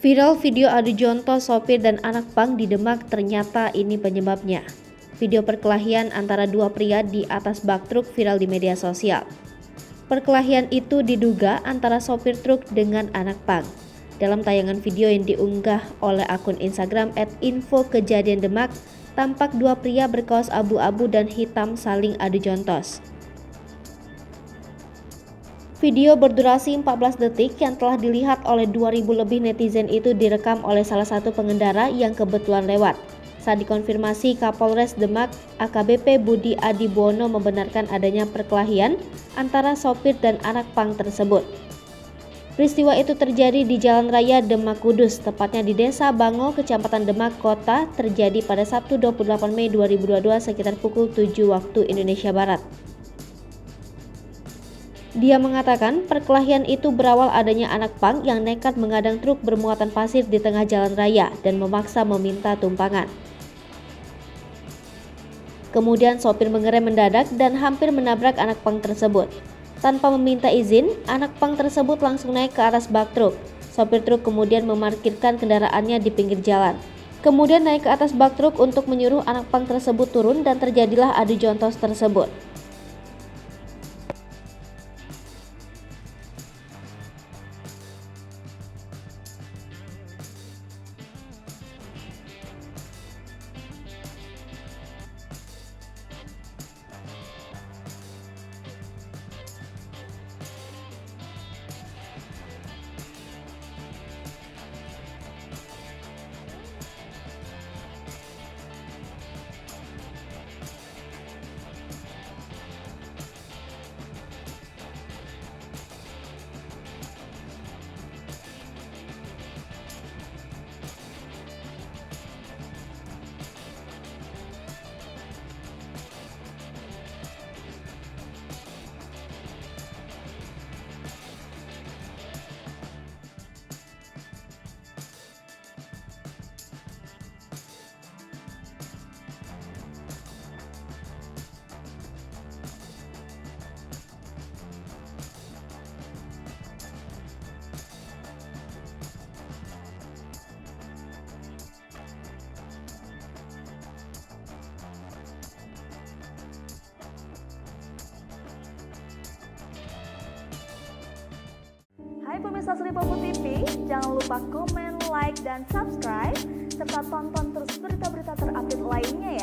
Viral video adu jontos sopir dan anak pang di Demak, ternyata ini penyebabnya. Video perkelahian antara dua pria di atas bak truk viral di media sosial. Perkelahian itu diduga antara sopir truk dengan anak pang. Dalam tayangan video yang diunggah oleh akun Instagram @infokejadiandemak, tampak dua pria berkaos abu-abu dan hitam saling adu jontos. Video berdurasi 14 detik yang telah dilihat oleh 2.000 lebih netizen itu direkam oleh salah satu pengendara yang kebetulan lewat. Saat dikonfirmasi, Kapolres Demak AKBP Budi Adibono membenarkan adanya perkelahian antara sopir dan anak pang tersebut. Peristiwa itu terjadi di Jalan Raya Demak Kudus, tepatnya di Desa Bango, Kecamatan Demak Kota, terjadi pada Sabtu 28 Mei 2022 sekitar pukul 7 waktu Indonesia Barat. Dia mengatakan perkelahian itu berawal adanya anak pang yang nekat mengadang truk bermuatan pasir di tengah jalan raya dan memaksa meminta tumpangan. Kemudian sopir mengerem mendadak dan hampir menabrak anak pang tersebut. Tanpa meminta izin, anak pang tersebut langsung naik ke atas bak truk. Sopir truk kemudian memarkirkan kendaraannya di pinggir jalan. Kemudian naik ke atas bak truk untuk menyuruh anak pang tersebut turun dan terjadilah adu jontos tersebut. Hai pemirsa Sri Popo TV, jangan lupa komen, like, dan subscribe, serta tonton terus berita-berita terupdate lainnya ya.